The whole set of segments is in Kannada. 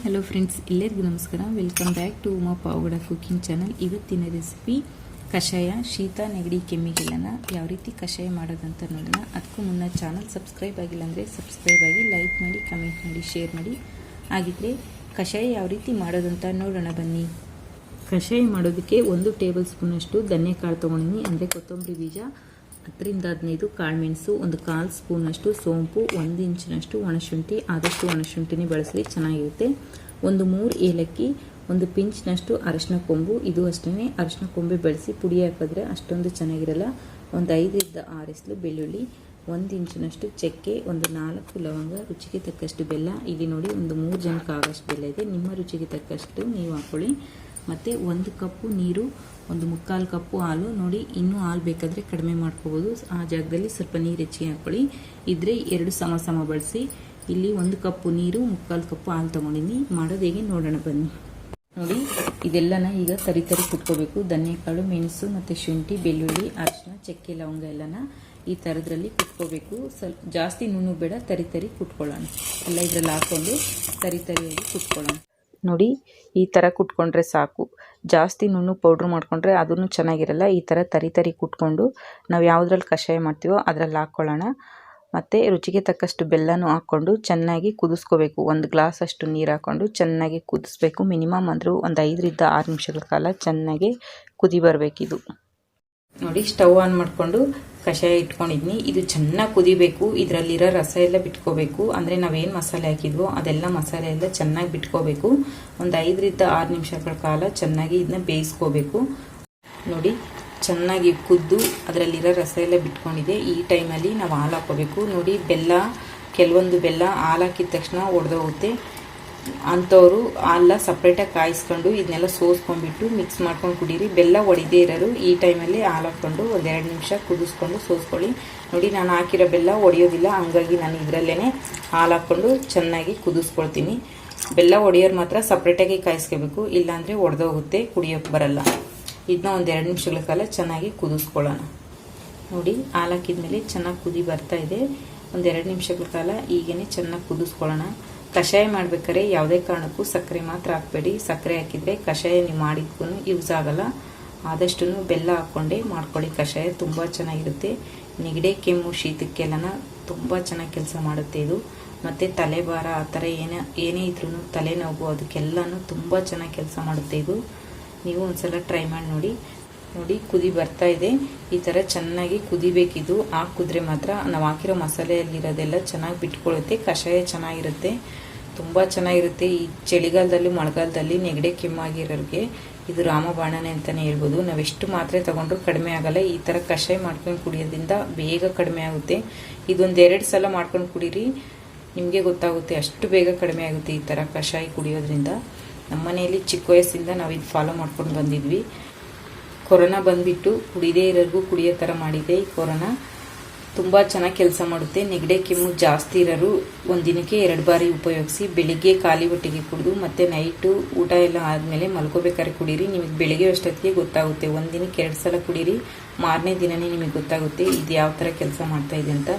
ಹಲೋ ಫ್ರೆಂಡ್ಸ್, ಎಲ್ಲರಿಗೂ ನಮಸ್ಕಾರ. Welcome back to Uma Pavagada cooking channel. ಇವತ್ತಿನ ರೆಸಿಪಿ ಕಷಾಯ. ಶೀತ ನೆಗಡಿ ಕೆಮ್ಮಿಗೆಲ್ಲನ ಯಾವ ರೀತಿ ಕಷಾಯ ಮಾಡೋದಂತ ನೋಡೋಣ. ಅದಕ್ಕೂ ಮುನ್ನ ಚಾನಲ್ ಸಬ್ಸ್ಕ್ರೈಬ್ ಆಗಿಲ್ಲ ಅಂದರೆ ಸಬ್ಸ್ಕ್ರೈಬ್ ಆಗಿ, ಲೈಕ್ ಮಾಡಿ, ಕಮೆಂಟ್ ಮಾಡಿ, ಶೇರ್ ಮಾಡಿ. ಹಾಗಿದ್ರೆ ಕಷಾಯ ಯಾವ ರೀತಿ ಮಾಡೋದಂತ ನೋಡೋಣ ಬನ್ನಿ. ಕಷಾಯ ಮಾಡೋದಕ್ಕೆ 1 ಟೇಬಲ್ ಸ್ಪೂನಷ್ಟು ಧನ್ಯಕಾಳು ತೊಗೊಂಡಿನಿ, ಅಂದರೆ ಕೊತ್ತಂಬರಿ ಬೀಜ, 10-15 ಕಾಳುಮೆಣಸು, 1/4 ಸ್ಪೂನಷ್ಟು ಸೋಂಪು, 1 ಇಂಚಿನಷ್ಟು ಒಣಶುಂಠಿ. ಆದಷ್ಟು ಒಣಶುಂಠಿನೇ ಬಳಸಲಿ, ಚೆನ್ನಾಗಿರುತ್ತೆ. 3 ಏಲಕ್ಕಿ, 1 ಪಿಂಚ್ನಷ್ಟು ಅರಶಿನ ಕೊಂಬು. ಇದು ಅಷ್ಟೇ, ಅರಶಿನ ಕೊಂಬೆ ಬಳಸಿ ಪುಡಿ ಹಾಕಿದ್ರೆ ಅಷ್ಟೊಂದು ಚೆನ್ನಾಗಿರಲ್ಲ. 5-6 ಎಸಳು ಬೆಳ್ಳುಳ್ಳಿ, 1 ಇಂಚಿನಷ್ಟು ಚಕ್ಕೆ, 4 ಲವಂಗ, ರುಚಿಗೆ ತಕ್ಕಷ್ಟು ಬೆಲ್ಲ. ಇಲ್ಲಿ ನೋಡಿ, 3 ಜನಕ್ಕೆ ಆಗೋಷ್ಟು ಬೆಲ್ಲ ಇದೆ. ನಿಮ್ಮ ರುಚಿಗೆ ತಕ್ಕಷ್ಟು ನೀವು ಹಾಕ್ಕೊಳ್ಳಿ. ಮತ್ತು 1 ಕಪ್ಪು ನೀರು, 1/4 ಕಪ್ಪು ಹಾಲು. ನೋಡಿ, ಇನ್ನೂ ಹಾಲು ಬೇಕಾದರೆ ಕಡಿಮೆ ಮಾಡ್ಕೋಬೋದು. ಆ ಜಾಗದಲ್ಲಿ ಸ್ವಲ್ಪ ನೀರು ಹೆಚ್ಚಿಗೆ ಹಾಕ್ಕೊಳ್ಳಿ. ಇದ್ರೆ 2 ಸಮ ಬಳಸಿ. ಇಲ್ಲಿ 1 ಕಪ್ಪು ನೀರು, 3/4 ಕಪ್ಪು ಹಾಲು ತೊಗೊಂಡಿನಿ. ಮಾಡೋದು ಹೇಗೆ ನೋಡೋಣ ಬನ್ನಿ. ನೋಡಿ, ಇದೆಲ್ಲನ ಈಗ ತರಿ ಕುಟ್ಕೋಬೇಕು. ಧನ್ಯಕಾಳು, ಮೆಣಸು ಮತ್ತು ಶುಂಠಿ, ಬೆಳ್ಳುಳ್ಳಿ, ಅರಿಶಿನ, ಚಕ್ಕೆ, ಲವಂಗ ಎಲ್ಲನ ಈ ಥರದ್ರಲ್ಲಿ ಕುಟ್ಕೋಬೇಕು. ಸ್ವಲ್ಪ ಜಾಸ್ತಿ ನುಣ್ಣು ಬೇಡ, ತರಿ ಕುಟ್ಕೊಳ್ಳೋಣ. ಎಲ್ಲ ಇದರಲ್ಲಿ ಹಾಕ್ಕೊಂಡು ತರಿಯಾಗಿ ಕುಟ್ಕೊಳ್ಳೋಣ. ನೋಡಿ, ಈ ಥರ ಕುಟ್ಕೊಂಡ್ರೆ ಸಾಕು. ಜಾಸ್ತಿ ನುಣ್ಣು ಪೌಡ್ರ್ ಮಾಡ್ಕೊಂಡ್ರೆ ಅದೂ ಚೆನ್ನಾಗಿರಲ್ಲ. ಈ ಥರ ತರಿ ಕುಟ್ಕೊಂಡು ನಾವು ಯಾವುದ್ರಲ್ಲಿ ಕಷಾಯ ಮಾಡ್ತೀವೋ ಅದರಲ್ಲಿ ಹಾಕ್ಕೊಳ್ಳೋಣ. ಮತ್ತು ರುಚಿಗೆ ತಕ್ಕಷ್ಟು ಬೆಲ್ಲನೂ ಹಾಕ್ಕೊಂಡು ಚೆನ್ನಾಗಿ ಕುದಿಸ್ಕೋಬೇಕು. 1 ಗ್ಲಾಸ್ ಅಷ್ಟು ನೀರು ಹಾಕ್ಕೊಂಡು ಚೆನ್ನಾಗಿ ಕುದಿಸ್ಬೇಕು. ಮಿನಿಮಮ್ ಅಂದರೂ 5-6 ನಿಮಿಷಗಳ ಕಾಲ ಚೆನ್ನಾಗಿ ಕುದಿ ಬರಬೇಕಿದು. ನೋಡಿ, ಸ್ಟವ್ ಆನ್ ಮಾಡಿಕೊಂಡು ಕಷಾಯ ಇಟ್ಕೊಂಡಿದ್ನಿ. ಇದು ಚೆನ್ನಾಗಿ ಕುದಿಬೇಕು. ಇದರಲ್ಲಿರೋ ರಸ ಎಲ್ಲ ಬಿಟ್ಕೋಬೇಕು. ಅಂದರೆ ನಾವೇನು ಮಸಾಲೆ ಹಾಕಿದ್ವೋ ಅದೆಲ್ಲ ಮಸಾಲೆ ಎಲ್ಲ ಚೆನ್ನಾಗಿ ಬಿಟ್ಕೋಬೇಕು. 5-6 ನಿಮಿಷಗಳ ಕಾಲ ಚೆನ್ನಾಗಿ ಇದನ್ನ ಬೇಯಿಸ್ಕೋಬೇಕು. ನೋಡಿ, ಚೆನ್ನಾಗಿ ಕುದ್ದು ಅದರಲ್ಲಿರೋ ರಸ ಎಲ್ಲ ಬಿಟ್ಕೊಂಡಿದೆ. ಈ ಟೈಮಲ್ಲಿ ನಾವು ಹಾಲು ಹಾಕೋಬೇಕು. ನೋಡಿ, ಕೆಲವೊಂದು ಬೆಲ್ಲ ಹಾಲು ಹಾಕಿದ ತಕ್ಷಣ ಒಡೆದೋಗುತ್ತೆ. ಅಂಥವರು ಹಾಲ ಸಪ್ರೇಟಾಗಿ ಕಾಯಿಸ್ಕೊಂಡು ಇದನ್ನೆಲ್ಲ ಸೋಸ್ಕೊಂಡ್ಬಿಟ್ಟು ಮಿಕ್ಸ್ ಮಾಡ್ಕೊಂಡು ಕುಡೀರಿ. ಬೆಲ್ಲ ಒಡೆದೇ ಇರೋರು ಈ ಟೈಮಲ್ಲಿ ಹಾಲು ಹಾಕ್ಕೊಂಡು 2 ನಿಮಿಷ ಕುದಿಸ್ಕೊಂಡು ಸೋಸ್ಕೊಳ್ಳಿ. ನೋಡಿ, ನಾನು ಹಾಕಿರೋ ಬೆಲ್ಲ ಒಡೆಯೋದಿಲ್ಲ, ಹಂಗಾಗಿ ನಾನು ಇದರಲ್ಲೇ ಹಾಲು ಹಾಕ್ಕೊಂಡು ಚೆನ್ನಾಗಿ ಕುದಿಸ್ಕೊಳ್ತೀನಿ. ಬೆಲ್ಲ ಒಡೆಯೋರು ಮಾತ್ರ ಸಪ್ರೇಟಾಗಿ ಕಾಯಿಸ್ಕೋಬೇಕು, ಇಲ್ಲಾಂದರೆ ಒಡೆದೋಗುತ್ತೆ, ಕುಡಿಯೋಕ್ಕೆ ಬರಲ್ಲ. ಇದನ್ನ 2 ನಿಮಿಷಗಳ ಕಾಲ ಚೆನ್ನಾಗಿ ಕುದಿಸ್ಕೊಳ್ಳೋಣ. ನೋಡಿ, ಹಾಲು ಹಾಕಿದ್ಮೇಲೆ ಚೆನ್ನಾಗಿ ಕುದಿ ಬರ್ತಾ ಇದೆ. 2 ನಿಮಿಷಗಳ ಕಾಲ ಹೀಗೇ ಚೆನ್ನಾಗಿ ಕುದಿಸ್ಕೊಳ್ಳೋಣ. ಕಷಾಯ ಮಾಡ್ಬೇಕಾದ್ರೆ ಯಾವುದೇ ಕಾರಣಕ್ಕೂ ಸಕ್ಕರೆ ಮಾತ್ರ ಹಾಕಬೇಡಿ. ಸಕ್ಕರೆ ಹಾಕಿದರೆ ಕಷಾಯ ನೀವು ಮಾಡಿದ್ಕೂ ಯೂಸ್ ಆಗಲ್ಲ. ಆದಷ್ಟು ಬೆಲ್ಲ ಹಾಕ್ಕೊಂಡೇ ಮಾಡ್ಕೊಳ್ಳಿ. ಕಷಾಯ ತುಂಬ ಚೆನ್ನಾಗಿರುತ್ತೆ. ನೆಗಡಿ, ಕೆಮ್ಮು, ಶೀತಕ್ಕೆಲ್ಲನ ತುಂಬ ಚೆನ್ನಾಗಿ ಕೆಲಸ ಮಾಡುತ್ತೆ ಇದು. ಮತ್ತು ತಲೆಭಾರ ಆ ಥರ ಏನೇ ಇದ್ರೂ, ತಲೆನೋವು, ಅದಕ್ಕೆಲ್ಲನೂ ತುಂಬ ಚೆನ್ನಾಗಿ ಕೆಲಸ ಮಾಡುತ್ತೆ ಇದು. ನೀವು ಒಂದ್ಸಲ ಟ್ರೈ ಮಾಡಿ ನೋಡಿ. ನೋಡಿ, ಕುದಿ ಬರ್ತಾ ಇದೆ. ಈ ಥರ ಚೆನ್ನಾಗಿ ಕುದಿಬೇಕಿದು. ಕುದ್ರೆ ಮಾತ್ರ ನಾವು ಹಾಕಿರೋ ಮಸಾಲೆಯಲ್ಲಿರೋದೆಲ್ಲ ಚೆನ್ನಾಗಿ ಬಿಟ್ಕೊಳ್ಳುತ್ತೆ. ಕಷಾಯ ಚೆನ್ನಾಗಿರುತ್ತೆ, ತುಂಬ ಚೆನ್ನಾಗಿರುತ್ತೆ. ಈ ಚಳಿಗಾಲದಲ್ಲಿ, ಮಳೆಗಾಲದಲ್ಲಿ ನೆಗಡಿ ಕೆಮ್ಮಾಗಿರೋರಿಗೆ ಇದು ರಾಮಬಾಣನೆ ಅಂತಲೇ ಹೇಳ್ಬೋದು. ನಾವೆಷ್ಟು ಮಾತ್ರೆ ತೊಗೊಂಡ್ರೂ ಕಡಿಮೆ ಆಗಲ್ಲ. ಈ ಥರ ಕಷಾಯ ಮಾಡ್ಕೊಂಡು ಕುಡಿಯೋದ್ರಿಂದ ಬೇಗ ಕಡಿಮೆ ಆಗುತ್ತೆ. ಇದೊಂದು 2 ಸಲ ಮಾಡ್ಕೊಂಡು ಕುಡೀರಿ, ನಿಮಗೆ ಗೊತ್ತಾಗುತ್ತೆ ಅಷ್ಟು ಬೇಗ ಕಡಿಮೆ ಆಗುತ್ತೆ ಈ ಥರ ಕಷಾಯ ಕುಡಿಯೋದ್ರಿಂದ. ನಮ್ಮ ಮನೆಯಲ್ಲಿ ಚಿಕ್ಕ ವಯಸ್ಸಿಂದ ನಾವು ಇದು ಫಾಲೋ ಮಾಡ್ಕೊಂಡು ಬಂದಿದ್ವಿ. ಕೊರೋನಾ ಬಂದುಬಿಟ್ಟು ಕುಡಿದೇ ಇರೋರಿಗೂ ಕುಡಿಯೋ ಥರ ಮಾಡಿದೆ ಈ ಕೊರೋನಾ. ತುಂಬ ಚೆನ್ನಾಗಿ ಕೆಲಸ ಮಾಡುತ್ತೆ. ನೆಗಡಿ ಕೆಮ್ಮು ಜಾಸ್ತಿ ಇರೋರು 1 ದಿನಕ್ಕೆ 2 ಬಾರಿ ಉಪಯೋಗಿಸಿ. ಬೆಳಿಗ್ಗೆ ಖಾಲಿ ಹೊಟ್ಟೆಗೆ ಕುಡಿದು ಮತ್ತು ನೈಟು ಊಟ ಎಲ್ಲ ಆದಮೇಲೆ ಮಲ್ಕೋಬೇಕಾದ್ರೆ ಕುಡೀರಿ. ನಿಮಗೆ ಬೆಳಿಗ್ಗೆ ಅಷ್ಟೊತ್ತಿಗೆ ಗೊತ್ತಾಗುತ್ತೆ. 1 ದಿನಕ್ಕೆ 2 ಸಲ ಕುಡೀರಿ. ಮಾರನೇ ದಿನವೇ ನಿಮಗೆ ಗೊತ್ತಾಗುತ್ತೆ ಇದು ಯಾವ ಥರ ಕೆಲಸ ಮಾಡ್ತಾ ಇದೆ ಅಂತ.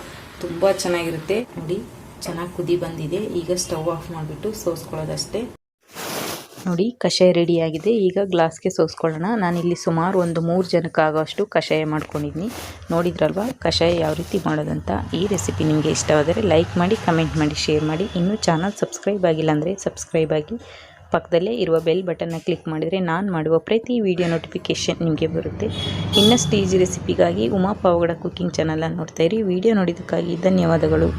ತುಂಬ ಚೆನ್ನಾಗಿರುತ್ತೆ. ನೋಡಿ, ಚೆನ್ನಾಗಿ ಕುದಿ ಬಂದಿದೆ. ಈಗ ಸ್ಟವ್ ಆಫ್ ಮಾಡಿಬಿಟ್ಟು ಸೋಸ್ಕೊಳ್ಳೋದಷ್ಟೇ. ನೋಡಿ, ಕಷಾಯ ರೆಡಿಯಾಗಿದೆ. ಈಗ ಗ್ಲಾಸ್ಗೆ ಸೋಸ್ಕೊಳ್ಳೋಣ. ನಾನಿಲ್ಲಿ ಸುಮಾರು 3 ಜನಕ್ಕೆ ಆಗೋಷ್ಟು ಕಷಾಯ ಮಾಡ್ಕೊಂಡಿದ್ದೀನಿ. ನೋಡಿದ್ರಲ್ವ ಕಷಾಯ ಯಾವ ರೀತಿ ಮಾಡೋದಂತ. ಈ ರೆಸಿಪಿ ನಿಮಗೆ ಇಷ್ಟವಾದರೆ ಲೈಕ್ ಮಾಡಿ, ಕಮೆಂಟ್ ಮಾಡಿ, ಶೇರ್ ಮಾಡಿ. ಇನ್ನೂ ಚಾನಲ್ ಸಬ್ಸ್ಕ್ರೈಬ್ ಆಗಿಲ್ಲ ಅಂದರೆ ಸಬ್ಸ್ಕ್ರೈಬ್ ಆಗಿ, ಪಕ್ಕದಲ್ಲೇ ಇರುವ ಬೆಲ್ ಬಟನ್ನ ಕ್ಲಿಕ್ ಮಾಡಿದರೆ ನಾನು ಮಾಡುವ ಪ್ರತಿ ವಿಡಿಯೋ ನೋಟಿಫಿಕೇಷನ್ ನಿಮಗೆ ಬರುತ್ತೆ. ಇನ್ನಷ್ಟು ಈಸಿ ರೆಸಿಪಿಗಾಗಿ ಉಮಾ ಪವಗಡ ಕುಕಿಂಗ್ ಚಾನಲನ್ನು ನೋಡ್ತಾಯಿರಿ. ವಿಡಿಯೋ ನೋಡಿದ್ದಕ್ಕಾಗಿ ಧನ್ಯವಾದಗಳು.